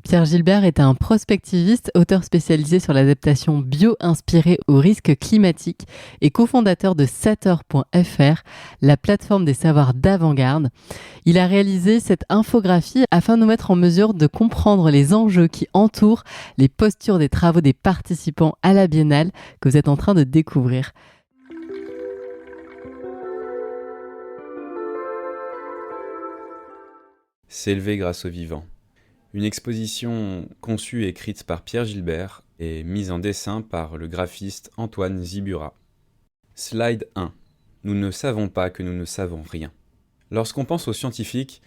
Pierre Gilbert est un prospectiviste, auteur spécialisé sur l'adaptation bio-inspirée aux risques climatiques et cofondateur de Sator.fr, la plateforme des savoirs d'avant-garde. Il a réalisé cette infographie afin de nous mettre en mesure de comprendre les enjeux qui entourent les postures des travaux des participants à la Biennale que vous êtes en train de découvrir. S'élever grâce au vivant. Une exposition conçue et écrite par Pierre Gilbert et mise en dessin par le graphiste Antoine Zibura. Slide 1. Nous ne savons pas que nous ne savons rien. Lorsqu'on pense aux scientifiques,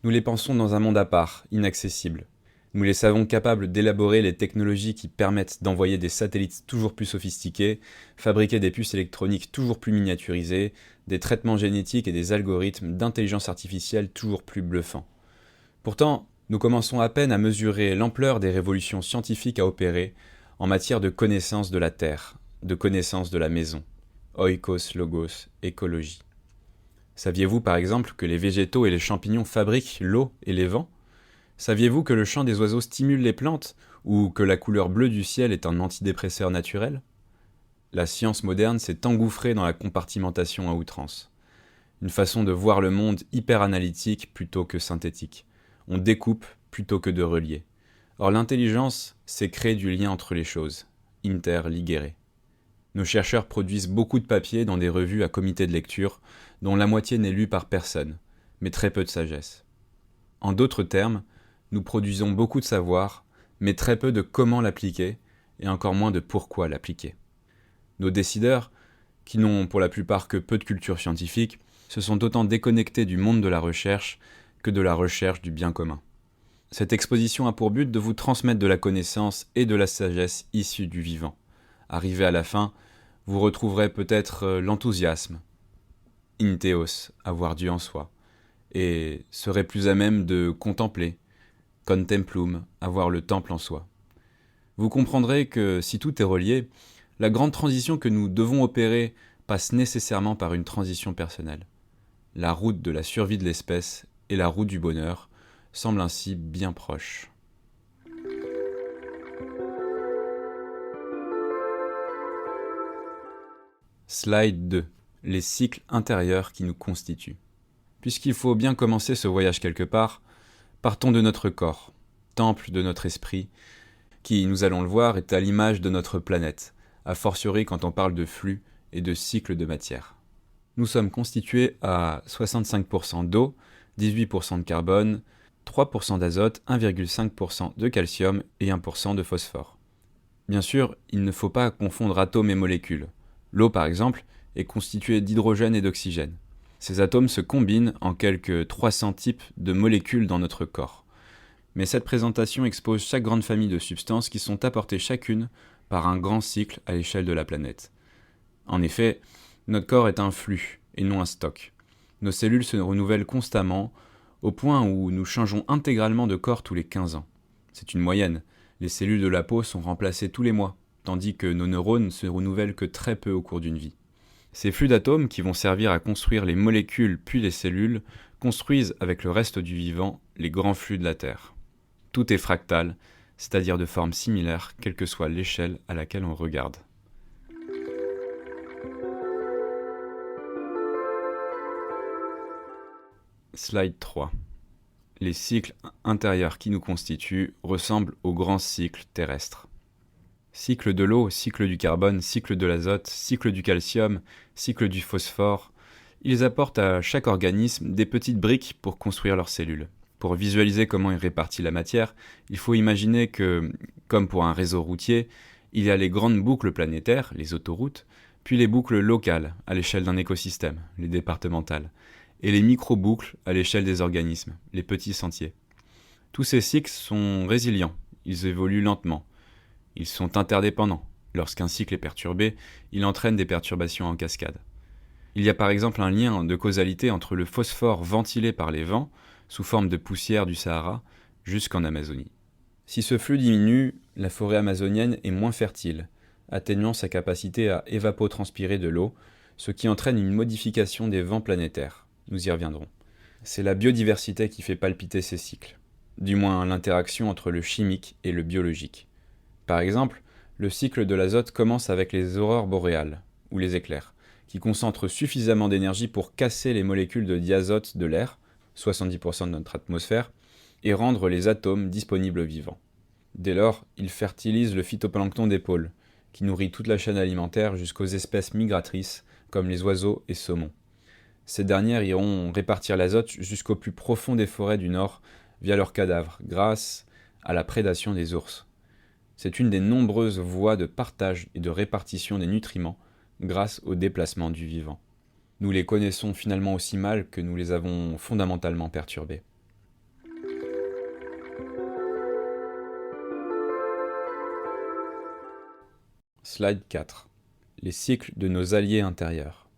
nous les pensons dans un monde à part, inaccessible. Nous les savons capables d'élaborer les technologies qui permettent d'envoyer des satellites toujours plus sophistiqués, fabriquer des puces électroniques toujours plus miniaturisées, des traitements génétiques et des algorithmes d'intelligence artificielle toujours plus bluffants. Pourtant, nous commençons à peine à mesurer l'ampleur des révolutions scientifiques à opérer en matière de connaissance de la Terre, de connaissance de la maison. Oikos, logos, écologie. Saviez-vous par exemple que les végétaux et les champignons fabriquent l'eau et les vents ? Saviez-vous que le chant des oiseaux stimule les plantes ou que la couleur bleue du ciel est un antidépresseur naturel ? La science moderne s'est engouffrée dans la compartimentation à outrance. Une façon de voir le monde hyper analytique plutôt que synthétique. On découpe plutôt que de relier. Or l'intelligence, c'est créer du lien entre les choses, interligere. Nos chercheurs produisent beaucoup de papiers dans des revues à comité de lecture, dont la moitié n'est lue par personne, mais très peu de sagesse. En d'autres termes, nous produisons beaucoup de savoir, mais très peu de comment l'appliquer, et encore moins de pourquoi l'appliquer. Nos décideurs, qui n'ont pour la plupart que peu de culture scientifique, se sont autant déconnectés du monde de la recherche que de la recherche du bien commun. Cette exposition a pour but de vous transmettre de la connaissance et de la sagesse issue du vivant. Arrivé à la fin, vous retrouverez peut-être l'enthousiasme, intheos, avoir Dieu en soi, et serez plus à même de contempler, contemplum, avoir le temple en soi. Vous comprendrez que si tout est relié, la grande transition que nous devons opérer passe nécessairement par une transition personnelle. La route de la survie de l'espèce et la route du bonheur semblent ainsi bien proches. Slide 2. Les cycles intérieurs qui nous constituent. Puisqu'il faut bien commencer ce voyage quelque part, partons de notre corps, temple de notre esprit, qui, nous allons le voir, est à l'image de notre planète, a fortiori quand on parle de flux et de cycles de matière. Nous sommes constitués à 65% d'eau, 18% de carbone, 3% d'azote, 1,5% de calcium et 1% de phosphore. Bien sûr, il ne faut pas confondre atomes et molécules. L'eau, par exemple, est constituée d'hydrogène et d'oxygène. Ces atomes se combinent en quelques 300 types de molécules dans notre corps. Mais cette présentation expose chaque grande famille de substances qui sont apportées chacune par un grand cycle à l'échelle de la planète. En effet, notre corps est un flux et non un stock. Nos cellules se renouvellent constamment, au point où nous changeons intégralement de corps tous les 15 ans. C'est une moyenne. Les cellules de la peau sont remplacées tous les mois, tandis que nos neurones ne se renouvellent que très peu au cours d'une vie. Ces flux d'atomes qui vont servir à construire les molécules puis les cellules construisent avec le reste du vivant les grands flux de la Terre. Tout est fractal, c'est-à-dire de forme similaire, quelle que soit l'échelle à laquelle on regarde. Slide 3. Les cycles intérieurs qui nous constituent ressemblent aux grands cycles terrestres. Cycle de l'eau, cycle du carbone, cycle de l'azote, cycle du calcium, cycle du phosphore. Ils apportent à chaque organisme des petites briques pour construire leurs cellules. Pour visualiser comment il répartit la matière, il faut imaginer que, comme pour un réseau routier, il y a les grandes boucles planétaires, les autoroutes, puis les boucles locales, à l'échelle d'un écosystème, les départementales, et les micro-boucles à l'échelle des organismes, les petits sentiers. Tous ces cycles sont résilients, ils évoluent lentement, ils sont interdépendants. Lorsqu'un cycle est perturbé, il entraîne des perturbations en cascade. Il y a par exemple un lien de causalité entre le phosphore ventilé par les vents, sous forme de poussière du Sahara, jusqu'en Amazonie. Si ce flux diminue, la forêt amazonienne est moins fertile, atteignant sa capacité à évapotranspirer de l'eau, ce qui entraîne une modification des vents planétaires. Nous y reviendrons. C'est la biodiversité qui fait palpiter ces cycles. du moins l'interaction entre le chimique et le biologique. Par exemple, le cycle de l'azote commence avec les aurores boréales, ou les éclairs, qui concentrent suffisamment d'énergie pour casser les molécules de diazote de l'air, 70% de notre atmosphère, et rendre les atomes disponibles aux vivants. Dès lors, ils fertilisent le phytoplancton des pôles, qui nourrit toute la chaîne alimentaire jusqu'aux espèces migratrices, comme les oiseaux et saumons. Ces dernières iront répartir l'azote jusqu'au plus profond des forêts du Nord via leurs cadavres, grâce à la prédation des ours. C'est une des nombreuses voies de partage et de répartition des nutriments grâce au déplacement du vivant. Nous les connaissons finalement aussi mal que nous les avons fondamentalement perturbés. Slide 4. Les cycles de nos alliés intérieurs.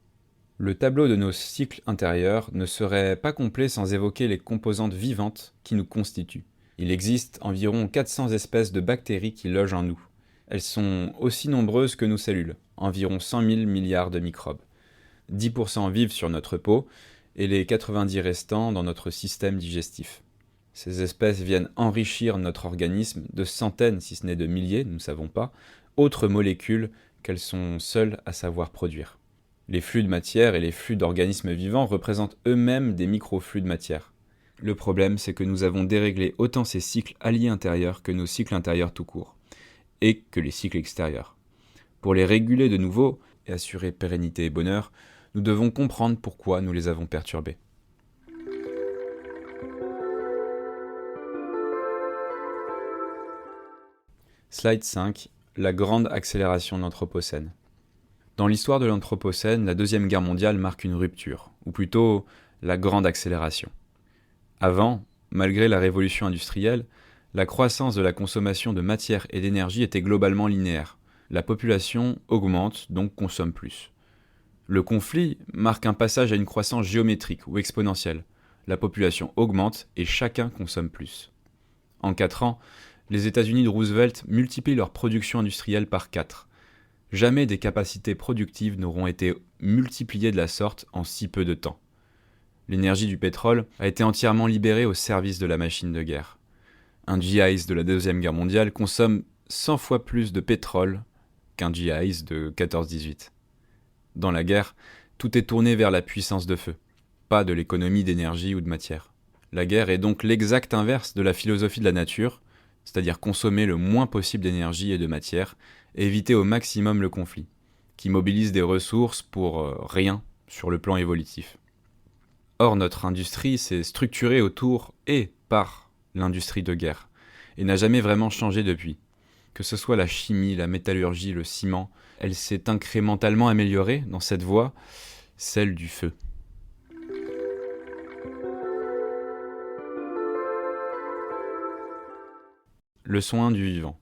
Le tableau de nos cycles intérieurs ne serait pas complet sans évoquer les composantes vivantes qui nous constituent. Il existe environ 400 espèces de bactéries qui logent en nous. Elles sont aussi nombreuses que nos cellules, environ 100 000 milliards de microbes. 10% vivent sur notre peau et les 90 restants dans notre système digestif. Ces espèces viennent enrichir notre organisme de centaines, si ce n'est de milliers, nous ne savons pas, autres molécules qu'elles sont seules à savoir produire. Les flux de matière et les flux d'organismes vivants représentent eux-mêmes des microflux de matière. Le problème, c'est que nous avons déréglé autant ces cycles alliés intérieurs que nos cycles intérieurs tout court, et que les cycles extérieurs. Pour les réguler de nouveau et assurer pérennité et bonheur, nous devons comprendre pourquoi nous les avons perturbés. Slide 5. La grande accélération de l'Anthropocène. Dans l'histoire de l'Anthropocène, la Deuxième Guerre mondiale marque une rupture, ou plutôt la grande accélération. Avant, malgré la révolution industrielle, la croissance de la consommation de matière et d'énergie était globalement linéaire. La population augmente, donc consomme plus. Le conflit marque un passage à une croissance géométrique ou exponentielle. La population augmente et chacun consomme plus. En 4 ans, les États-Unis de Roosevelt multiplient leur production industrielle par 4. Jamais des capacités productives n'auront été multipliées de la sorte en si peu de temps. L'énergie du pétrole a été entièrement libérée au service de la machine de guerre. Un GIs de la Deuxième Guerre mondiale consomme 100 fois plus de pétrole qu'un GIs de 14-18. Dans la guerre, tout est tourné vers la puissance de feu, pas de l'économie d'énergie ou de matière. La guerre est donc l'exact inverse de la philosophie de la nature, c'est-à-dire consommer le moins possible d'énergie et de matière, et éviter au maximum le conflit, qui mobilise des ressources pour rien sur le plan évolutif. Or, notre industrie s'est structurée autour et par l'industrie de guerre, et n'a jamais vraiment changé depuis. Que ce soit la chimie, la métallurgie, le ciment, elle s'est incrémentalement améliorée dans cette voie, celle du feu. Leçon 1 du vivant.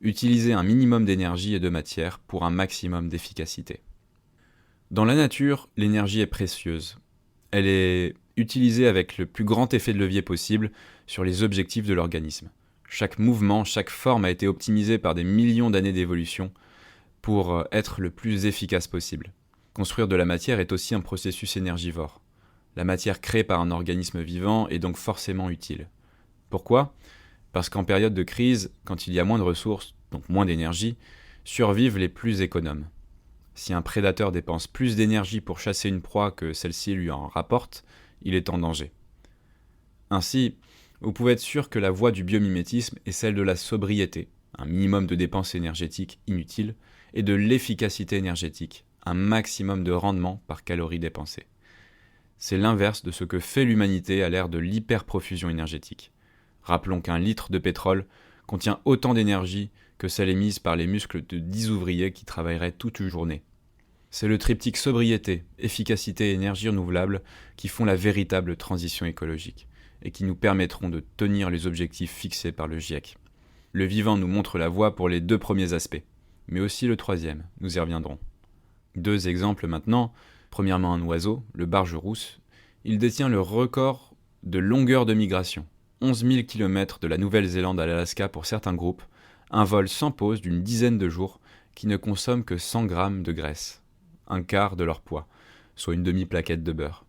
Utiliser un minimum d'énergie et de matière pour un maximum d'efficacité. Dans la nature, l'énergie est précieuse. Elle est utilisée avec le plus grand effet de levier possible sur les objectifs de l'organisme. Chaque mouvement, chaque forme a été optimisé par des millions d'années d'évolution pour être le plus efficace possible. Construire de la matière est aussi un processus énergivore. La matière créée par un organisme vivant est donc forcément utile. Pourquoi ? Parce qu'en période de crise, quand il y a moins de ressources, donc moins d'énergie, survivent les plus économes. Si un prédateur dépense plus d'énergie pour chasser une proie que celle-ci lui en rapporte, il est en danger. Ainsi, vous pouvez être sûr que la voie du biomimétisme est celle de la sobriété, un minimum de dépenses énergétiques inutiles, et de l'efficacité énergétique, un maximum de rendement par calorie dépensée. C'est l'inverse de ce que fait l'humanité à l'ère de l'hyperprofusion énergétique. Rappelons qu'un litre de pétrole contient autant d'énergie que celle émise par les muscles de 10 ouvriers qui travailleraient toute une journée. C'est le triptyque sobriété, efficacité et énergie renouvelable qui font la véritable transition écologique et qui nous permettront de tenir les objectifs fixés par le GIEC. Le vivant nous montre la voie pour les 2 premiers aspects, mais aussi le 3e, nous y reviendrons. 2 exemples maintenant. Premièrement, un oiseau, le barge-rousse. Il détient le record de longueur de migration. 11 000 km de la Nouvelle-Zélande à l'Alaska pour certains groupes, un vol sans pause d'une dizaine de jours qui ne consomme que 100 grammes de graisse, un quart de leur poids, soit une demi-plaquette de beurre.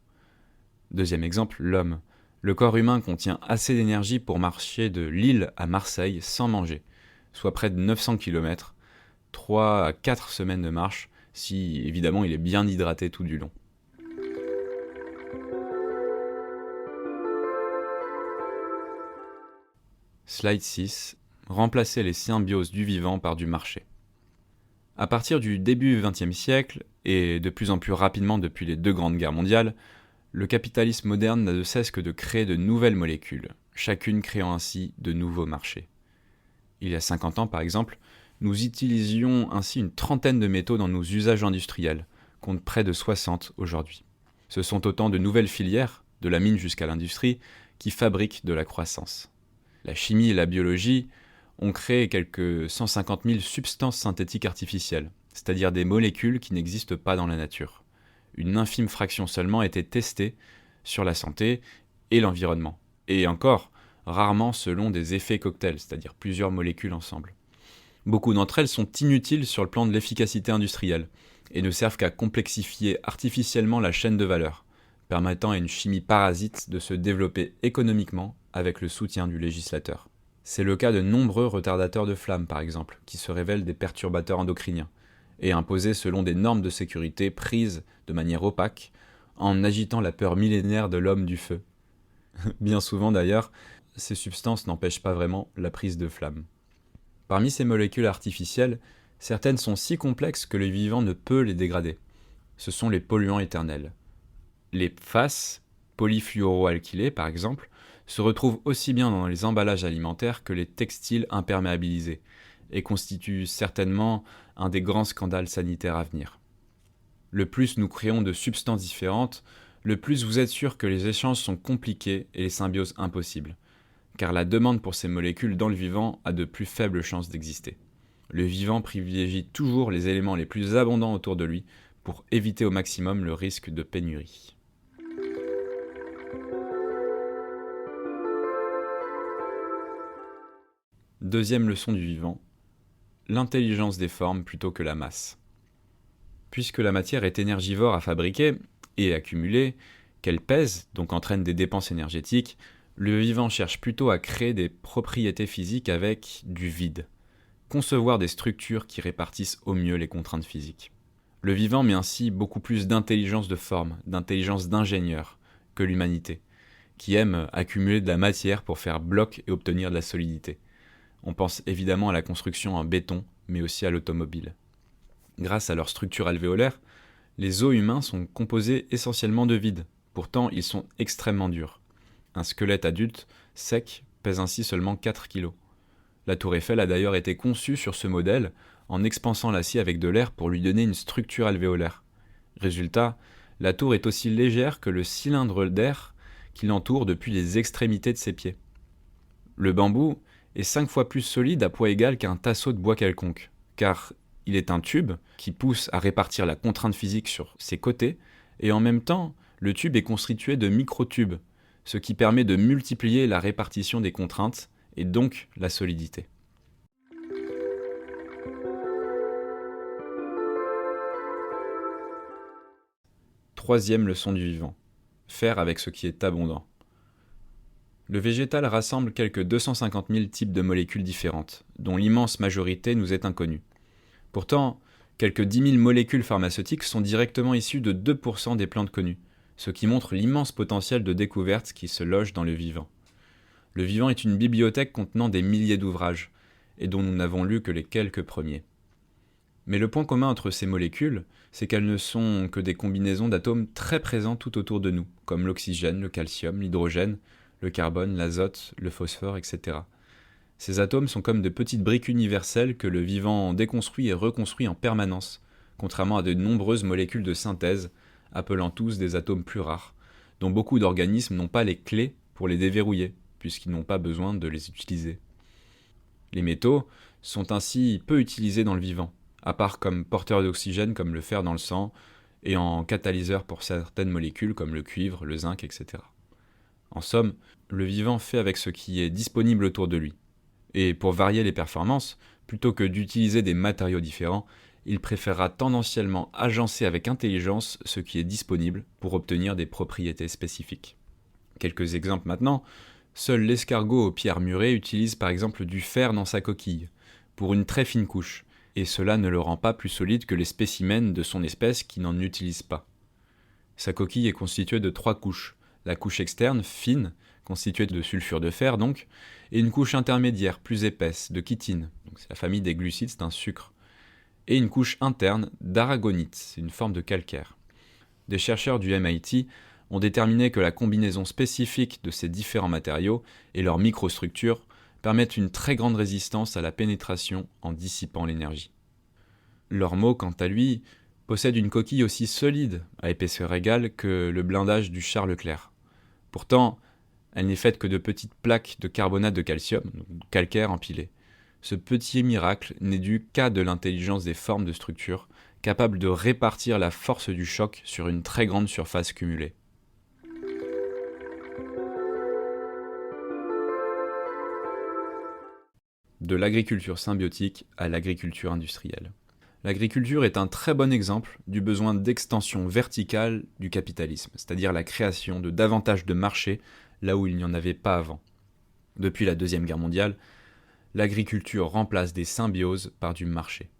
Deuxième exemple, l'homme. Le corps humain contient assez d'énergie pour marcher de Lille à Marseille sans manger, soit près de 900 km, 3 à 4 semaines de marche, si évidemment il est bien hydraté tout du long. Slide 6. Remplacer les symbioses du vivant par du marché. À partir du début du XXe siècle, et de plus en plus rapidement depuis les deux grandes guerres mondiales, le capitalisme moderne n'a de cesse que de créer de nouvelles molécules, chacune créant ainsi de nouveaux marchés. Il y a 50 ans par exemple, nous utilisions ainsi une trentaine de métaux dans nos usages industriels, contre près de 60 aujourd'hui. Ce sont autant de nouvelles filières, de la mine jusqu'à l'industrie, qui fabriquent de la croissance. La chimie et la biologie ont créé quelques 150 000 substances synthétiques artificielles, c'est-à-dire des molécules qui n'existent pas dans la nature. Une infime fraction seulement a été testée sur la santé et l'environnement, et encore, rarement selon des effets cocktails, c'est-à-dire plusieurs molécules ensemble. Beaucoup d'entre elles sont inutiles sur le plan de l'efficacité industrielle, et ne servent qu'à complexifier artificiellement la chaîne de valeur, permettant à une chimie parasite de se développer économiquement avec le soutien du législateur. C'est le cas de nombreux retardateurs de flammes, par exemple, qui se révèlent des perturbateurs endocriniens, et imposés selon des normes de sécurité prises de manière opaque, en agitant la peur millénaire de l'homme du feu. Bien souvent d'ailleurs, ces substances n'empêchent pas vraiment la prise de flammes. Parmi ces molécules artificielles, certaines sont si complexes que le vivant ne peut les dégrader. Ce sont les polluants éternels. Les PFAS, polyfluoroalkylés par exemple, se retrouvent aussi bien dans les emballages alimentaires que les textiles imperméabilisés, et constituent certainement un des grands scandales sanitaires à venir. Le plus nous créons de substances différentes, le plus vous êtes sûr que les échanges sont compliqués et les symbioses impossibles, car la demande pour ces molécules dans le vivant a de plus faibles chances d'exister. Le vivant privilégie toujours les éléments les plus abondants autour de lui pour éviter au maximum le risque de pénurie. Deuxième leçon du vivant, l'intelligence des formes plutôt que la masse. Puisque la matière est énergivore à fabriquer et accumuler, qu'elle pèse, donc entraîne des dépenses énergétiques, le vivant cherche plutôt à créer des propriétés physiques avec du vide. Concevoir des structures qui répartissent au mieux les contraintes physiques. Le vivant met ainsi beaucoup plus d'intelligence de forme, d'intelligence d'ingénieur, que l'humanité, qui aime accumuler de la matière pour faire bloc et obtenir de la solidité. On pense évidemment à la construction en béton, mais aussi à l'automobile. Grâce à leur structure alvéolaire, les os humains sont composés essentiellement de vide. Pourtant, ils sont extrêmement durs. Un squelette adulte, sec, pèse ainsi seulement 4 kg. La tour Eiffel a d'ailleurs été conçue sur ce modèle, en expansant l'acier avec de l'air pour lui donner une structure alvéolaire. Résultat, la tour est aussi légère que le cylindre d'air qui l'entoure depuis les extrémités de ses pieds. Le bambou est 5 fois plus solide à poids égal qu'un tasseau de bois quelconque, car il est un tube qui pousse à répartir la contrainte physique sur ses côtés, et en même temps, le tube est constitué de microtubes, ce qui permet de multiplier la répartition des contraintes, et donc la solidité. Troisième leçon du vivant, faire avec ce qui est abondant. Le végétal rassemble quelques 250 000 types de molécules différentes, dont l'immense majorité nous est inconnue. Pourtant, quelques 10 000 molécules pharmaceutiques sont directement issues de 2% des plantes connues, ce qui montre l'immense potentiel de découverte qui se loge dans le vivant. Le vivant est une bibliothèque contenant des milliers d'ouvrages, et dont nous n'avons lu que les quelques premiers. Mais le point commun entre ces molécules, c'est qu'elles ne sont que des combinaisons d'atomes très présents tout autour de nous, comme l'oxygène, le calcium, l'hydrogène, le carbone, l'azote, le phosphore, etc. Ces atomes sont comme de petites briques universelles que le vivant déconstruit et reconstruit en permanence, contrairement à de nombreuses molécules de synthèse, appelant tous des atomes plus rares, dont beaucoup d'organismes n'ont pas les clés pour les déverrouiller, puisqu'ils n'ont pas besoin de les utiliser. Les métaux sont ainsi peu utilisés dans le vivant, à part comme porteurs d'oxygène comme le fer dans le sang, et en catalyseur pour certaines molécules comme le cuivre, le zinc, etc. En somme, le vivant fait avec ce qui est disponible autour de lui. Et pour varier les performances, plutôt que d'utiliser des matériaux différents, il préférera tendanciellement agencer avec intelligence ce qui est disponible pour obtenir des propriétés spécifiques. Quelques exemples maintenant. Seul l'escargot aux pieds armurés utilise par exemple du fer dans sa coquille, pour une très fine couche, et cela ne le rend pas plus solide que les spécimens de son espèce qui n'en utilisent pas. Sa coquille est constituée de 3 couches. La couche externe, fine, constituée de sulfure de fer donc, et une couche intermédiaire, plus épaisse, de chitine, donc c'est la famille des glucides, c'est un sucre, et une couche interne d'aragonite, c'est une forme de calcaire. Des chercheurs du MIT ont déterminé que la combinaison spécifique de ces différents matériaux et leur microstructure permettent une très grande résistance à la pénétration en dissipant l'énergie. L'ormeau, quant à lui, possède une coquille aussi solide, à épaisseur égale, que le blindage du char Leclerc. Pourtant, elle n'est faite que de petites plaques de carbonate de calcium, donc calcaire empilées. Ce petit miracle n'est dû qu'à de l'intelligence des formes de structure, capable de répartir la force du choc sur une très grande surface cumulée. De l'agriculture symbiotique à l'agriculture industrielle. L'agriculture est un très bon exemple du besoin d'extension verticale du capitalisme, c'est-à-dire la création de davantage de marchés là où il n'y en avait pas avant. Depuis la Deuxième Guerre mondiale, l'agriculture remplace des symbioses par du marché.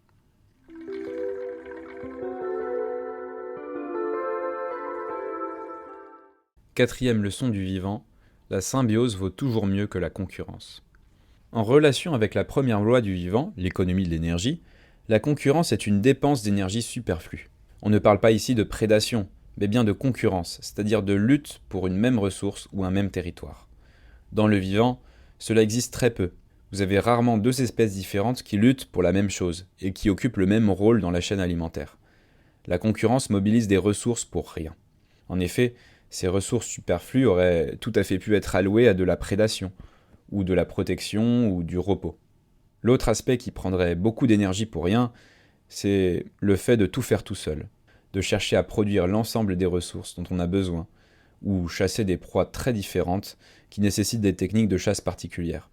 Quatrième leçon du vivant, la symbiose vaut toujours mieux que la concurrence. En relation avec la première loi du vivant, l'économie de l'énergie, la concurrence est une dépense d'énergie superflue. On ne parle pas ici de prédation, mais bien de concurrence, c'est-à-dire de lutte pour une même ressource ou un même territoire. Dans le vivant, cela existe très peu. Vous avez rarement 2 espèces différentes qui luttent pour la même chose et qui occupent le même rôle dans la chaîne alimentaire. La concurrence mobilise des ressources pour rien. En effet, ces ressources superflues auraient tout à fait pu être allouées à de la prédation, ou de la protection, ou du repos. L'autre aspect qui prendrait beaucoup d'énergie pour rien, c'est le fait de tout faire tout seul, de chercher à produire l'ensemble des ressources dont on a besoin, ou chasser des proies très différentes qui nécessitent des techniques de chasse particulières.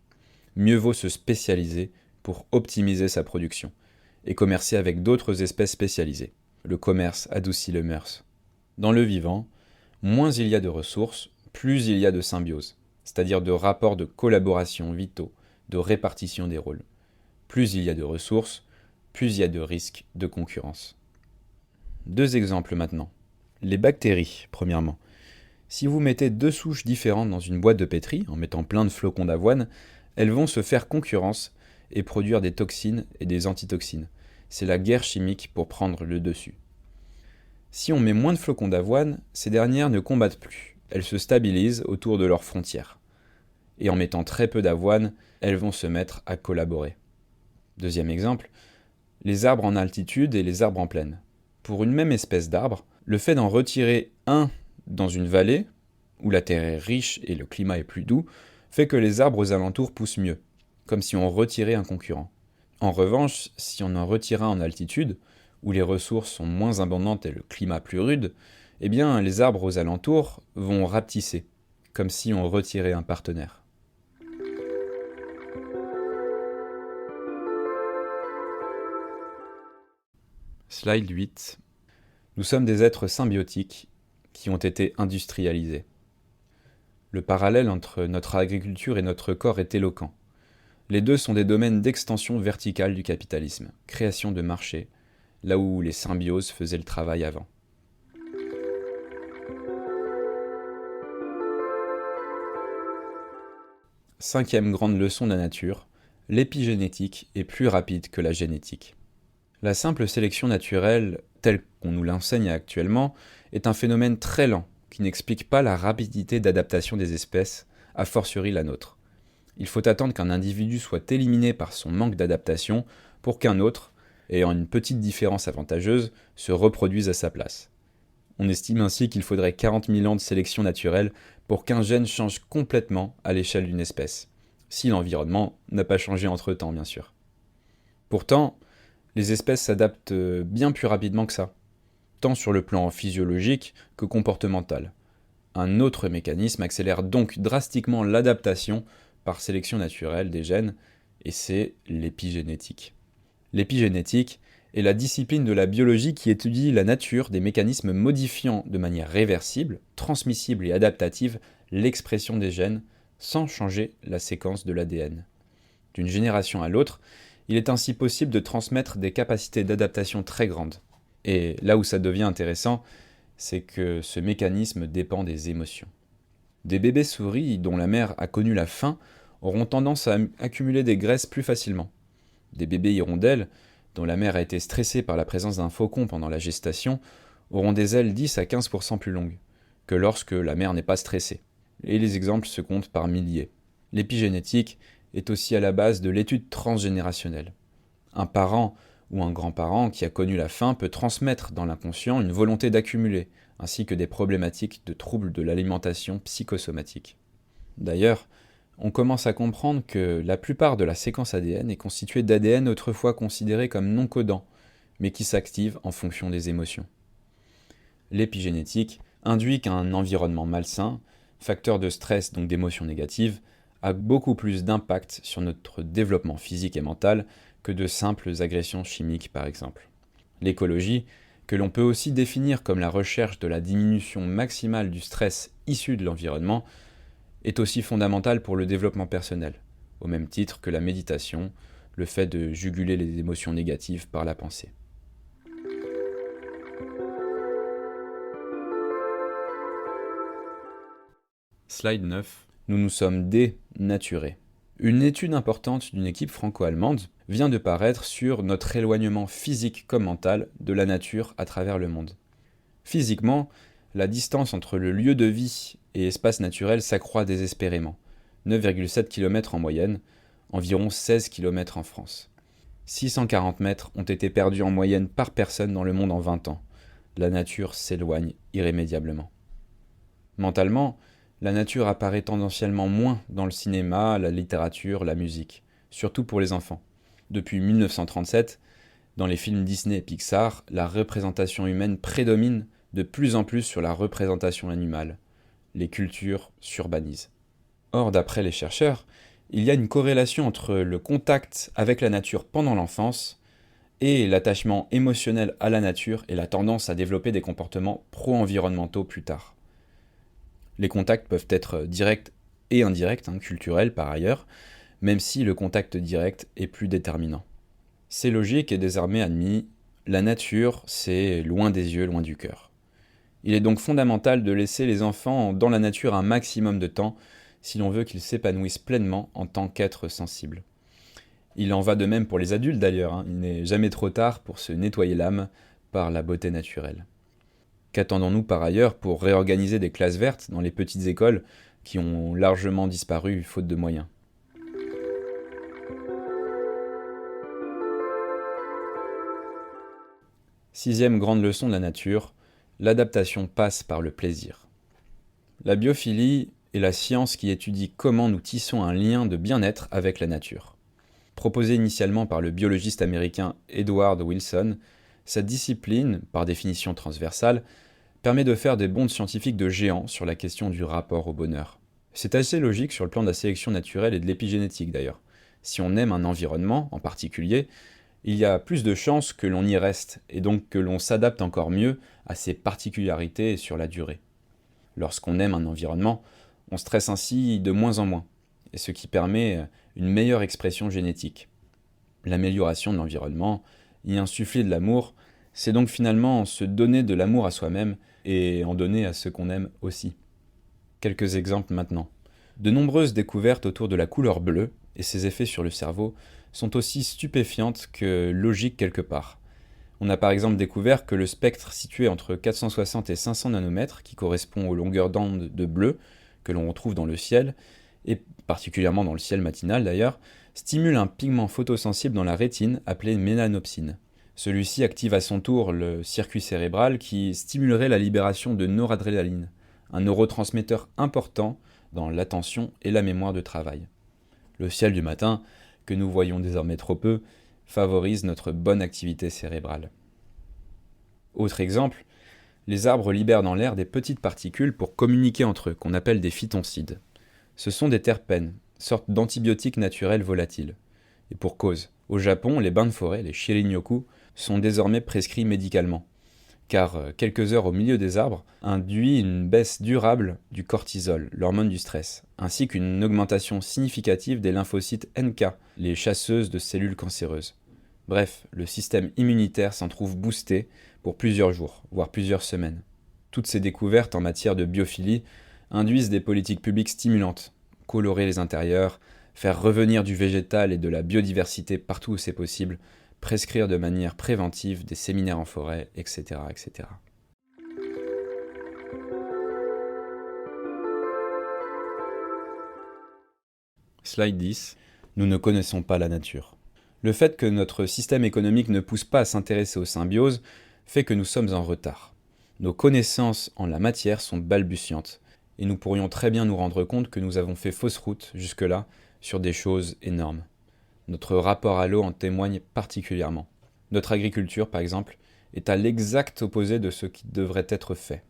Mieux vaut se spécialiser pour optimiser sa production, et commercer avec d'autres espèces spécialisées. Le commerce adoucit le mœurs. Dans le vivant, moins il y a de ressources, plus il y a de symbiose, c'est-à-dire de rapports de collaboration vitaux, de répartition des rôles. Plus il y a de ressources, plus il y a de risques de concurrence. 2 exemples maintenant. Les bactéries, premièrement. Si vous mettez 2 souches différentes dans une boîte de pétri, en mettant plein de flocons d'avoine, elles vont se faire concurrence et produire des toxines et des antitoxines. C'est la guerre chimique pour prendre le dessus. Si on met moins de flocons d'avoine, ces dernières ne combattent plus. Elles se stabilisent autour de leurs frontières. Et en mettant très peu d'avoine, elles vont se mettre à collaborer. Deuxième exemple, les arbres en altitude et les arbres en plaine. Pour une même espèce d'arbre, le fait d'en retirer un dans une vallée, où la terre est riche et le climat est plus doux, fait que les arbres aux alentours poussent mieux, comme si on retirait un concurrent. En revanche, si on en retire un en altitude, où les ressources sont moins abondantes et le climat plus rude, eh bien les arbres aux alentours vont rapetisser, comme si on retirait un partenaire. Slide 8. Nous sommes des êtres symbiotiques qui ont été industrialisés. Le parallèle entre notre agriculture et notre corps est éloquent. Les deux sont des domaines d'extension verticale du capitalisme, création de marchés, là où les symbioses faisaient le travail avant. Cinquième grande leçon de la nature, l'épigénétique est plus rapide que la génétique. La simple sélection naturelle, telle qu'on nous l'enseigne actuellement, est un phénomène très lent qui n'explique pas la rapidité d'adaptation des espèces, a fortiori la nôtre. Il faut attendre qu'un individu soit éliminé par son manque d'adaptation pour qu'un autre, ayant une petite différence avantageuse, se reproduise à sa place. On estime ainsi qu'il faudrait 40 000 ans de sélection naturelle pour qu'un gène change complètement à l'échelle d'une espèce, si l'environnement n'a pas changé entre-temps, bien sûr. Pourtant, les espèces s'adaptent bien plus rapidement que ça, tant sur le plan physiologique que comportemental. Un autre mécanisme accélère donc drastiquement l'adaptation par sélection naturelle des gènes, et c'est l'épigénétique. L'épigénétique est la discipline de la biologie qui étudie la nature des mécanismes modifiant de manière réversible, transmissible et adaptative l'expression des gènes sans changer la séquence de l'ADN. D'une génération à l'autre, il est ainsi possible de transmettre des capacités d'adaptation très grandes. Et là où ça devient intéressant, c'est que ce mécanisme dépend des émotions. Des bébés souris dont la mère a connu la faim auront tendance à accumuler des graisses plus facilement. Des bébés hirondelles, dont la mère a été stressée par la présence d'un faucon pendant la gestation, auront des ailes 10 à 15% plus longues que lorsque la mère n'est pas stressée. Et les exemples se comptent par milliers. L'épigénétique est aussi à la base de l'étude transgénérationnelle. Un parent ou un grand-parent qui a connu la faim peut transmettre dans l'inconscient une volonté d'accumuler, ainsi que des problématiques de troubles de l'alimentation psychosomatique. D'ailleurs, on commence à comprendre que la plupart de la séquence ADN est constituée d'ADN autrefois considéré comme non codant, mais qui s'active en fonction des émotions. L'épigénétique induit qu'un environnement malsain, facteur de stress donc d'émotions négatives, a beaucoup plus d'impact sur notre développement physique et mental que de simples agressions chimiques par exemple. L'écologie, que l'on peut aussi définir comme la recherche de la diminution maximale du stress issu de l'environnement, est aussi fondamentale pour le développement personnel, au même titre que la méditation, le fait de juguler les émotions négatives par la pensée. Slide 9. Nous nous sommes dénaturés. Une étude importante d'une équipe franco-allemande vient de paraître sur notre éloignement physique comme mental de la nature à travers le monde. Physiquement, la distance entre le lieu de vie et espace naturel s'accroît désespérément, 9,7 km en moyenne, environ 16 km en France. 640 mètres ont été perdus en moyenne par personne dans le monde en 20 ans. La nature s'éloigne irrémédiablement. Mentalement, la nature apparaît tendanciellement moins dans le cinéma, la littérature, la musique, surtout pour les enfants. Depuis 1937, dans les films Disney et Pixar, la représentation humaine prédomine de plus en plus sur la représentation animale. Les cultures s'urbanisent. Or, d'après les chercheurs, il y a une corrélation entre le contact avec la nature pendant l'enfance et l'attachement émotionnel à la nature et la tendance à développer des comportements pro-environnementaux plus tard. Les contacts peuvent être directs et indirects, culturels par ailleurs, même si le contact direct est plus déterminant. C'est logique et désormais admis, la nature, c'est loin des yeux, loin du cœur. Il est donc fondamental de laisser les enfants dans la nature un maximum de temps si l'on veut qu'ils s'épanouissent pleinement en tant qu'êtres sensibles. Il en va de même pour les adultes d'ailleurs, il n'est jamais trop tard pour se nettoyer l'âme par la beauté naturelle. Qu'attendons-nous par ailleurs pour réorganiser des classes vertes dans les petites écoles qui ont largement disparu faute de moyens ? Sixième grande leçon de la nature, l'adaptation passe par le plaisir. La biophilie est la science qui étudie comment nous tissons un lien de bien-être avec la nature. Proposée initialement par le biologiste américain Edward Wilson, cette discipline, par définition transversale, permet de faire des bonds scientifiques de géant sur la question du rapport au bonheur. C'est assez logique sur le plan de la sélection naturelle et de l'épigénétique d'ailleurs. Si on aime un environnement en particulier, il y a plus de chances que l'on y reste et donc que l'on s'adapte encore mieux à ses particularités sur la durée. Lorsqu'on aime un environnement, on stresse ainsi de moins en moins, et ce qui permet une meilleure expression génétique. L'amélioration de l'environnement, y insuffler de l'amour, c'est donc finalement se donner de l'amour à soi-même et en donner à ceux qu'on aime aussi. Quelques exemples maintenant. De nombreuses découvertes autour de la couleur bleue et ses effets sur le cerveau sont aussi stupéfiantes que logiques quelque part. On a par exemple découvert que le spectre situé entre 460 et 500 nanomètres, qui correspond aux longueurs d'onde de bleu que l'on retrouve dans le ciel, et particulièrement dans le ciel matinal d'ailleurs, stimule un pigment photosensible dans la rétine appelé mélanopsine. Celui-ci active à son tour le circuit cérébral qui stimulerait la libération de noradrénaline, un neurotransmetteur important dans l'attention et la mémoire de travail. Le ciel du matin, que nous voyons désormais trop peu, favorise notre bonne activité cérébrale. Autre exemple, les arbres libèrent dans l'air des petites particules pour communiquer entre eux, qu'on appelle des phytoncides. Ce sont des terpènes, sorte d'antibiotiques naturels volatiles. Et pour cause, au Japon, les bains de forêt, les shirin-yoku, sont désormais prescrits médicalement, car quelques heures au milieu des arbres induit une baisse durable du cortisol, l'hormone du stress, ainsi qu'une augmentation significative des lymphocytes NK, les chasseuses de cellules cancéreuses. Bref, le système immunitaire s'en trouve boosté pour plusieurs jours, voire plusieurs semaines. Toutes ces découvertes en matière de biophilie induisent des politiques publiques stimulantes, colorer les intérieurs, faire revenir du végétal et de la biodiversité partout où c'est possible, prescrire de manière préventive des séminaires en forêt, etc. etc. Slide 10. Nous ne connaissons pas la nature. Le fait que notre système économique ne pousse pas à s'intéresser aux symbioses fait que nous sommes en retard. Nos connaissances en la matière sont balbutiantes, et nous pourrions très bien nous rendre compte que nous avons fait fausse route jusque-là sur des choses énormes. Notre rapport à l'eau en témoigne particulièrement. Notre agriculture, par exemple, est à l'exact opposé de ce qui devrait être fait.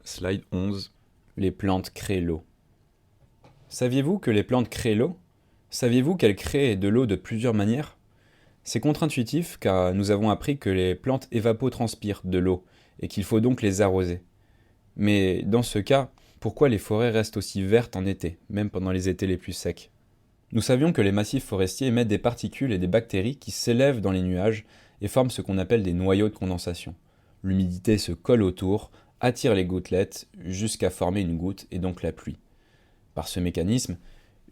Slide 11. Les plantes créent l'eau. Saviez-vous que les plantes créent l'eau ? Saviez-vous qu'elles créent de l'eau de plusieurs manières ? C'est contre-intuitif car nous avons appris que les plantes évapotranspirent de l'eau et qu'il faut donc les arroser. Mais dans ce cas, pourquoi les forêts restent aussi vertes en été, même pendant les étés les plus secs ? Nous savions que les massifs forestiers émettent des particules et des bactéries qui s'élèvent dans les nuages et forment ce qu'on appelle des noyaux de condensation. L'humidité se colle autour, attire les gouttelettes jusqu'à former une goutte et donc la pluie. Par ce mécanisme,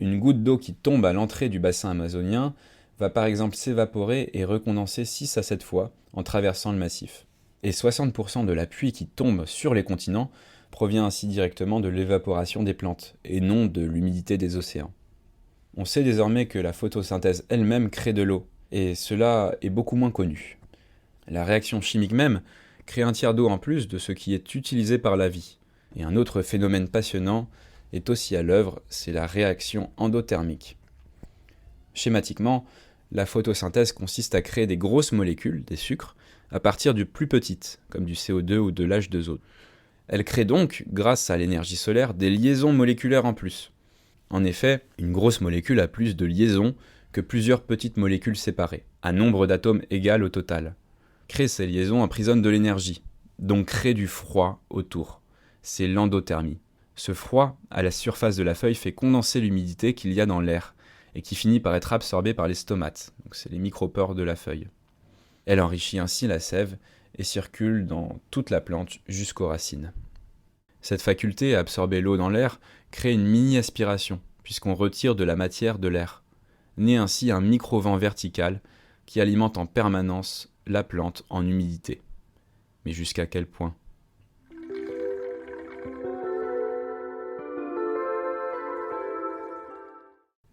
une goutte d'eau qui tombe à l'entrée du bassin amazonien va par exemple s'évaporer et recondenser 6 à 7 fois en traversant le massif. Et 60% de la pluie qui tombe sur les continents provient ainsi directement de l'évaporation des plantes et non de l'humidité des océans. On sait désormais que la photosynthèse elle-même crée de l'eau, et cela est beaucoup moins connu. La réaction chimique même crée un tiers d'eau en plus de ce qui est utilisé par la vie. Et un autre phénomène passionnant est aussi à l'œuvre, c'est la réaction endothermique. Schématiquement, la photosynthèse consiste à créer des grosses molécules, des sucres, à partir du plus petites, comme du CO2 ou de l'H2O. Elle crée donc, grâce à l'énergie solaire, des liaisons moléculaires en plus. En effet, une grosse molécule a plus de liaisons que plusieurs petites molécules séparées, à nombre d'atomes égal au total. Créer ces liaisons emprisonne de l'énergie, donc crée du froid autour. C'est l'endothermie. Ce froid, à la surface de la feuille, fait condenser l'humidité qu'il y a dans l'air, et qui finit par être absorbée par les stomates, donc c'est les micropores de la feuille. Elle enrichit ainsi la sève et circule dans toute la plante jusqu'aux racines. Cette faculté à absorber l'eau dans l'air crée une mini-aspiration, puisqu'on retire de la matière de l'air. Naît ainsi un micro-vent vertical qui alimente en permanence la plante en humidité. Mais jusqu'à quel point ?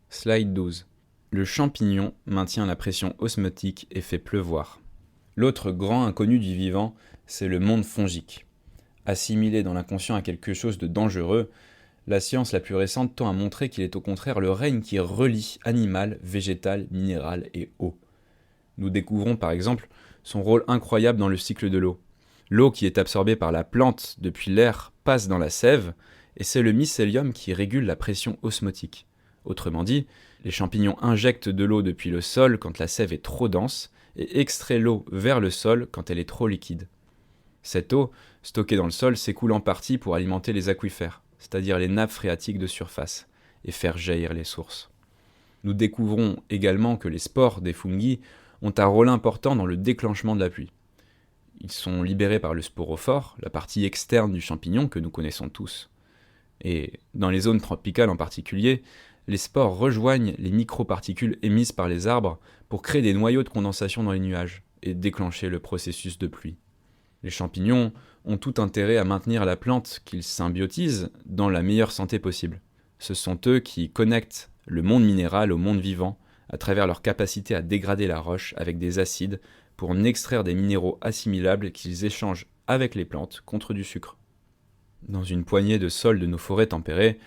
Slide 12. Le champignon maintient la pression osmotique et fait pleuvoir. L'autre grand inconnu du vivant, c'est le monde fongique. Assimilé dans l'inconscient à quelque chose de dangereux, la science la plus récente tend à montrer qu'il est au contraire le règne qui relie animal, végétal, minéral et eau. Nous découvrons par exemple son rôle incroyable dans le cycle de l'eau. L'eau qui est absorbée par la plante depuis l'air passe dans la sève, et c'est le mycélium qui régule la pression osmotique. Autrement dit, les champignons injectent de l'eau depuis le sol quand la sève est trop dense, et extraient l'eau vers le sol quand elle est trop liquide. Cette eau, stockée dans le sol, s'écoule en partie pour alimenter les aquifères, c'est-à-dire les nappes phréatiques de surface, et faire jaillir les sources. Nous découvrons également que les spores des fungi ont un rôle important dans le déclenchement de la pluie. Ils sont libérés par le sporophore, la partie externe du champignon que nous connaissons tous. Et dans les zones tropicales en particulier, les spores rejoignent les microparticules émises par les arbres pour créer des noyaux de condensation dans les nuages et déclencher le processus de pluie. Les champignons ont tout intérêt à maintenir la plante qu'ils symbiotisent dans la meilleure santé possible. Ce sont eux qui connectent le monde minéral au monde vivant à travers leur capacité à dégrader la roche avec des acides pour en extraire des minéraux assimilables qu'ils échangent avec les plantes contre du sucre. Dans une poignée de sols de nos forêts tempérées,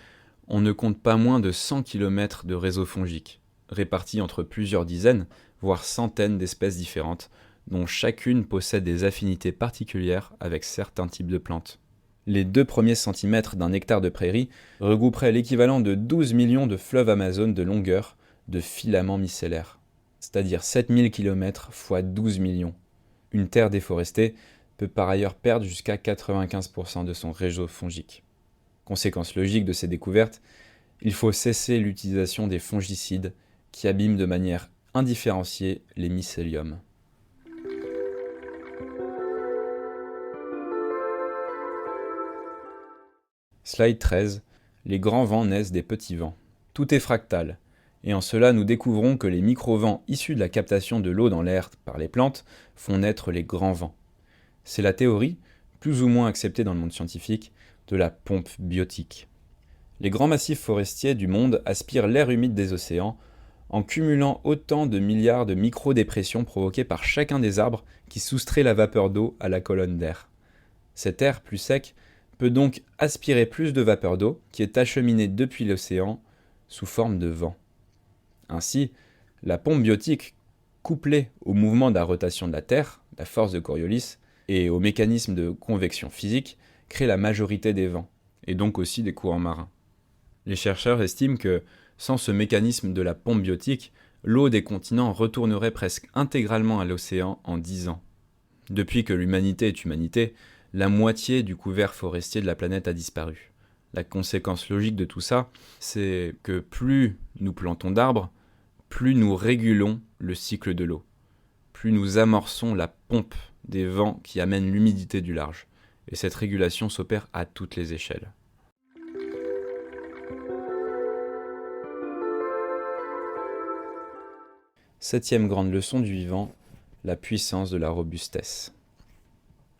on ne compte pas moins de 100 km de réseaux fongiques, répartis entre plusieurs dizaines, voire centaines d'espèces différentes, dont chacune possède des affinités particulières avec certains types de plantes. Les 2 premiers centimètres d'un hectare de prairie regrouperaient l'équivalent de 12 millions de fleuves Amazon de longueur de filaments micellaires, c'est-à-dire 7000 km x 12 millions. Une terre déforestée peut par ailleurs perdre jusqu'à 95% de son réseau fongique. Conséquence logique de ces découvertes, il faut cesser l'utilisation des fongicides qui abîment de manière indifférenciée les mycéliums. Slide 13. Les grands vents naissent des petits vents. Tout est fractal, et en cela nous découvrons que les micro-vents issus de la captation de l'eau dans l'air par les plantes font naître les grands vents. C'est la théorie, plus ou moins acceptée dans le monde scientifique, de la pompe biotique. Les grands massifs forestiers du monde aspirent l'air humide des océans en cumulant autant de milliards de micro-dépressions provoquées par chacun des arbres qui soustrait la vapeur d'eau à la colonne d'air. Cet air plus sec peut donc aspirer plus de vapeur d'eau qui est acheminée depuis l'océan sous forme de vent. Ainsi, la pompe biotique, couplée au mouvement de la rotation de la Terre, la force de Coriolis, et au mécanisme de convection physique, crée la majorité des vents, et donc aussi des courants marins. Les chercheurs estiment que, sans ce mécanisme de la pompe biotique, l'eau des continents retournerait presque intégralement à l'océan en 10 ans. Depuis que l'humanité est humanité, la moitié du couvert forestier de la planète a disparu. La conséquence logique de tout ça, c'est que plus nous plantons d'arbres, plus nous régulons le cycle de l'eau, plus nous amorçons la pompe des vents qui amènent l'humidité du large. Et cette régulation s'opère à toutes les échelles. Septième grande leçon du vivant, la puissance de la robustesse.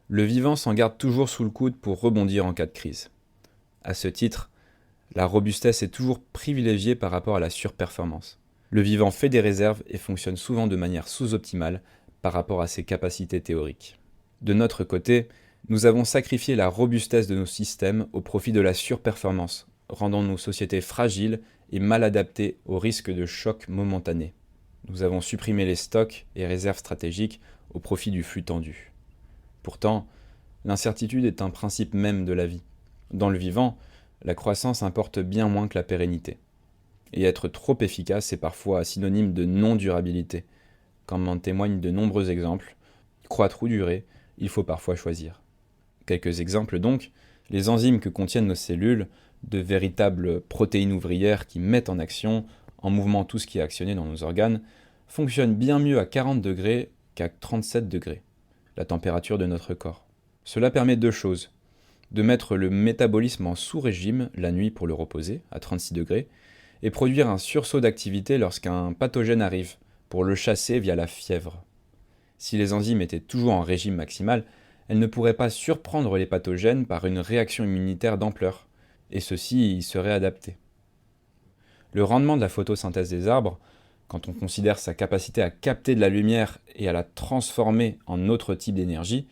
Le vivant s'en garde toujours sous le coude pour rebondir en cas de crise. À ce titre, la robustesse est toujours privilégiée par rapport à la surperformance. Le vivant fait des réserves et fonctionne souvent de manière sous-optimale par rapport à ses capacités théoriques. De notre côté, nous avons sacrifié la robustesse de nos systèmes au profit de la surperformance, rendant nos sociétés fragiles et mal adaptées aux risques de chocs momentanés. Nous avons supprimé les stocks et réserves stratégiques au profit du flux tendu. Pourtant, l'incertitude est un principe même de la vie. Dans le vivant, la croissance importe bien moins que la pérennité. Et être trop efficace est parfois synonyme de non-durabilité. Comme en témoignent de nombreux exemples, croître ou durer, il faut parfois choisir. Quelques exemples donc, les enzymes que contiennent nos cellules, de véritables protéines ouvrières qui mettent en action, en mouvement tout ce qui est actionné dans nos organes, fonctionnent bien mieux à 40 degrés qu'à 37 degrés, la température de notre corps. Cela permet deux choses. De mettre le métabolisme en sous-régime la nuit pour le reposer, à 36 degrés, et produire un sursaut d'activité lorsqu'un pathogène arrive, pour le chasser via la fièvre. Si les enzymes étaient toujours en régime maximal, elles ne pourraient pas surprendre les pathogènes par une réaction immunitaire d'ampleur, et ceux-ci y seraient adaptés. Le rendement de la photosynthèse des arbres, quand on considère sa capacité à capter de la lumière et à la transformer en autre type d'énergie,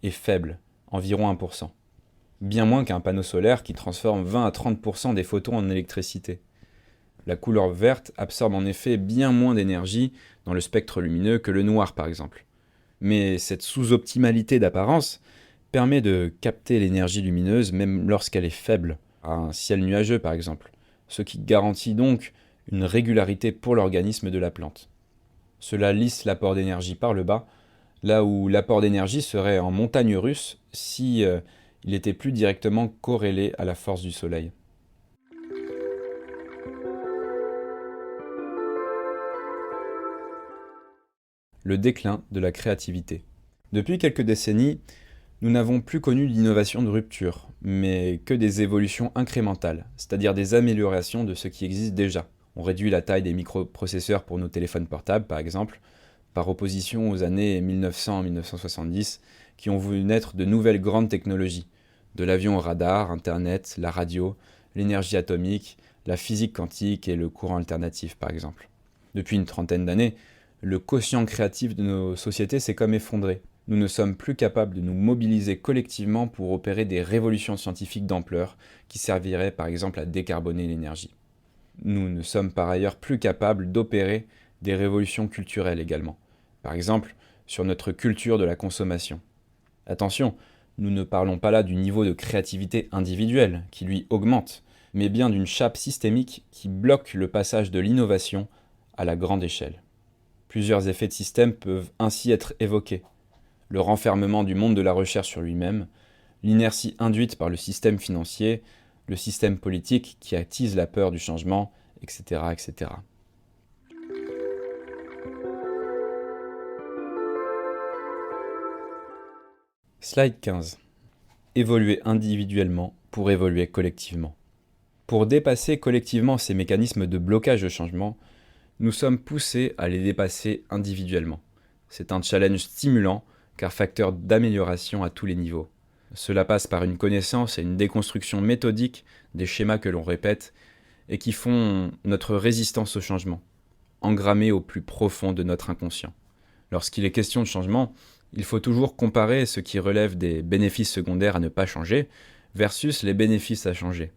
est faible, environ 1%. Bien moins qu'un panneau solaire qui transforme 20 à 30% des photons en électricité. La couleur verte absorbe en effet bien moins d'énergie dans le spectre lumineux que le noir par exemple. Mais cette sous-optimalité d'apparence permet de capter l'énergie lumineuse même lorsqu'elle est faible, à un ciel nuageux par exemple, ce qui garantit donc une régularité pour l'organisme de la plante. Cela lisse l'apport d'énergie par le bas, là où l'apport d'énergie serait en montagne russe si il était plus directement corrélé à la force du soleil. Le déclin de la créativité. Depuis quelques décennies, nous n'avons plus connu l'innovation de rupture, mais que des évolutions incrémentales, c'est-à-dire des améliorations de ce qui existe déjà. On réduit la taille des microprocesseurs pour nos téléphones portables, par exemple, par opposition aux années 1900-1970, qui ont vu naître de nouvelles grandes technologies, de l'avion au radar, Internet, la radio, l'énergie atomique, la physique quantique et le courant alternatif, par exemple. Depuis une trentaine d'années, le quotient créatif de nos sociétés s'est comme effondré. Nous ne sommes plus capables de nous mobiliser collectivement pour opérer des révolutions scientifiques d'ampleur qui serviraient par exemple à décarboner l'énergie. Nous ne sommes par ailleurs plus capables d'opérer des révolutions culturelles également. Par exemple, sur notre culture de la consommation. Attention, nous ne parlons pas là du niveau de créativité individuelle qui lui augmente, mais bien d'une chape systémique qui bloque le passage de l'innovation à la grande échelle. Plusieurs effets de système peuvent ainsi être évoqués. Le renfermement du monde de la recherche sur lui-même, l'inertie induite par le système financier, le système politique qui attise la peur du changement, etc. etc. Slide 15. Évoluer individuellement pour évoluer collectivement. Pour dépasser collectivement ces mécanismes de blocage de changement, nous sommes poussés à les dépasser individuellement. C'est un challenge stimulant car facteur d'amélioration à tous les niveaux. Cela passe par une connaissance et une déconstruction méthodique des schémas que l'on répète et qui font notre résistance au changement, engrammés au plus profond de notre inconscient. Lorsqu'il est question de changement, il faut toujours comparer ce qui relève des bénéfices secondaires à ne pas changer versus les bénéfices à changer.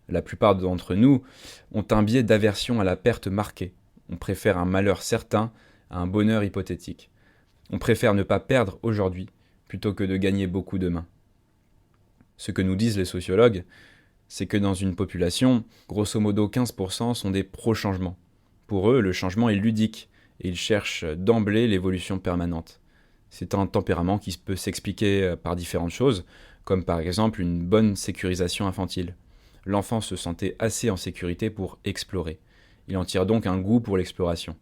La plupart d'entre nous ont un biais d'aversion à la perte marquée. On préfère un malheur certain à un bonheur hypothétique. On préfère ne pas perdre aujourd'hui plutôt que de gagner beaucoup demain. Ce que nous disent les sociologues, c'est que dans une population, grosso modo 15% sont des pro-changement. Pour eux, le changement est ludique et ils cherchent d'emblée l'évolution permanente. C'est un tempérament qui peut s'expliquer par différentes choses, comme par exemple une bonne sécurisation infantile. L'enfant se sentait assez en sécurité pour explorer. Il en tire donc un goût pour l'exploration.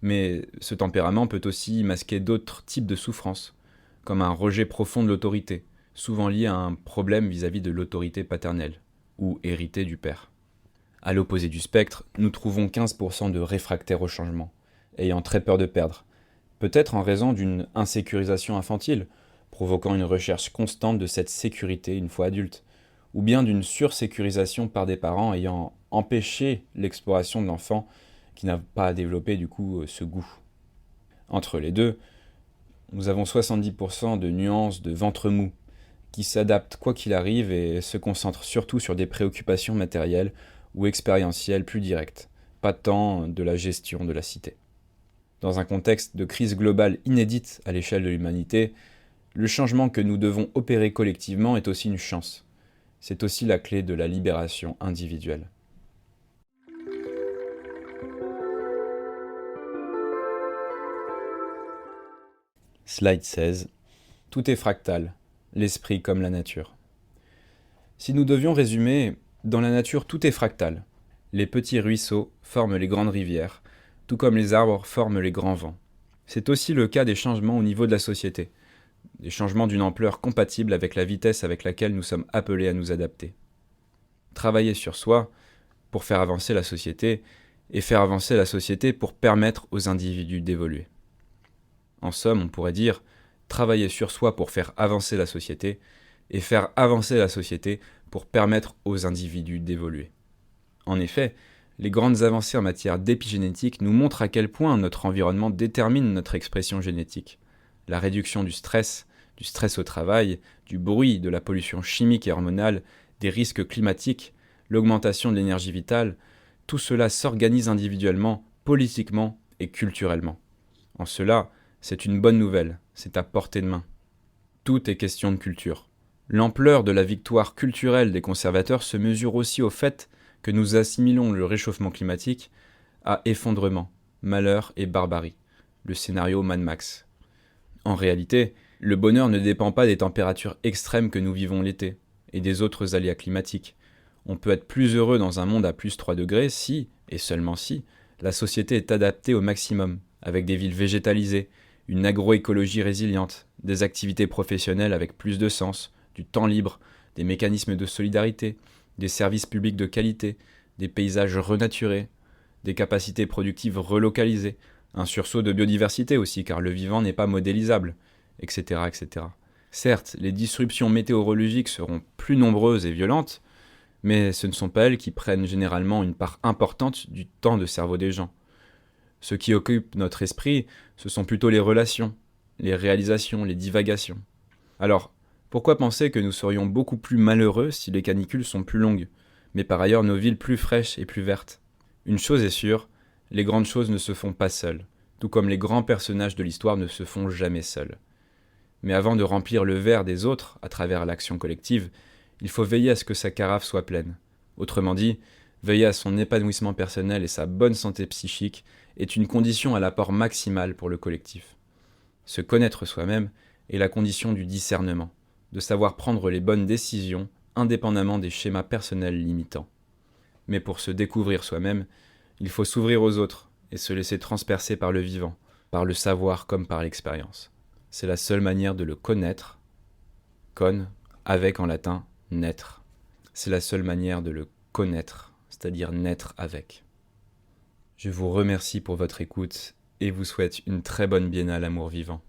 Mais ce tempérament peut aussi masquer d'autres types de souffrances, comme un rejet profond de l'autorité, souvent lié à un problème vis-à-vis de l'autorité paternelle, ou héritée du père. À l'opposé du spectre, nous trouvons 15% de réfractaires au changement, ayant très peur de perdre, peut-être en raison d'une insécurisation infantile, provoquant une recherche constante de cette sécurité une fois adulte, ou bien d'une sursécurisation par des parents ayant empêché l'exploration de l'enfant qui n'a pas développé du coup ce goût. Entre les deux, nous avons 70% de nuances de ventre mou, qui s'adaptent quoi qu'il arrive et se concentrent surtout sur des préoccupations matérielles ou expérientielles plus directes, pas tant de la gestion de la cité. Dans un contexte de crise globale inédite à l'échelle de l'humanité, le changement que nous devons opérer collectivement est aussi une chance. C'est aussi la clé de la libération individuelle. Slide 16. Tout est fractal, l'esprit comme la nature. Si nous devions résumer, dans la nature tout est fractal. Les petits ruisseaux forment les grandes rivières, tout comme les arbres forment les grands vents. C'est aussi le cas des changements au niveau de la société, des changements d'une ampleur compatible avec la vitesse avec laquelle nous sommes appelés à nous adapter. Travailler sur soi pour faire avancer la société, et faire avancer la société pour permettre aux individus d'évoluer. En somme, on pourrait dire travailler sur soi pour faire avancer la société, et faire avancer la société pour permettre aux individus d'évoluer. En effet, les grandes avancées en matière d'épigénétique nous montrent à quel point notre environnement détermine notre expression génétique. La réduction du stress au travail, du bruit, de la pollution chimique et hormonale, des risques climatiques, l'augmentation de l'énergie vitale, tout cela s'organise individuellement, politiquement et culturellement. En cela, c'est une bonne nouvelle, c'est à portée de main. Tout est question de culture. L'ampleur de la victoire culturelle des conservateurs se mesure aussi au fait que nous assimilons le réchauffement climatique à effondrement, malheur et barbarie, le scénario Mad Max. En réalité, le bonheur ne dépend pas des températures extrêmes que nous vivons l'été et des autres aléas climatiques. On peut être plus heureux dans un monde à plus 3 degrés si, et seulement si, la société est adaptée au maximum, avec des villes végétalisées, une agroécologie résiliente, des activités professionnelles avec plus de sens, du temps libre, des mécanismes de solidarité, des services publics de qualité, des paysages renaturés, des capacités productives relocalisées, un sursaut de biodiversité aussi, car le vivant n'est pas modélisable, etc., etc. Certes, les disruptions météorologiques seront plus nombreuses et violentes, mais ce ne sont pas elles qui prennent généralement une part importante du temps de cerveau des gens. Ce qui occupe notre esprit, ce sont plutôt les relations, les réalisations, les divagations. Alors, pourquoi penser que nous serions beaucoup plus malheureux si les canicules sont plus longues, mais par ailleurs nos villes plus fraîches et plus vertes ? Une chose est sûre, les grandes choses ne se font pas seules, tout comme les grands personnages de l'histoire ne se font jamais seuls. Mais avant de remplir le verre des autres à travers l'action collective, il faut veiller à ce que sa carafe soit pleine. Autrement dit, Veiller à son épanouissement personnel et sa bonne santé psychique est une condition à l'apport maximal pour le collectif. Se connaître soi-même est la condition du discernement, de savoir prendre les bonnes décisions indépendamment des schémas personnels limitants. Mais pour se découvrir soi-même, il faut s'ouvrir aux autres et se laisser transpercer par le vivant, par le savoir comme par l'expérience. C'est la seule manière de le connaître, con, avec en latin, naître. C'est la seule manière de le connaître, c'est-à-dire naître avec. Je vous remercie pour votre écoute et vous souhaite une très bonne biennale Amour Vivant.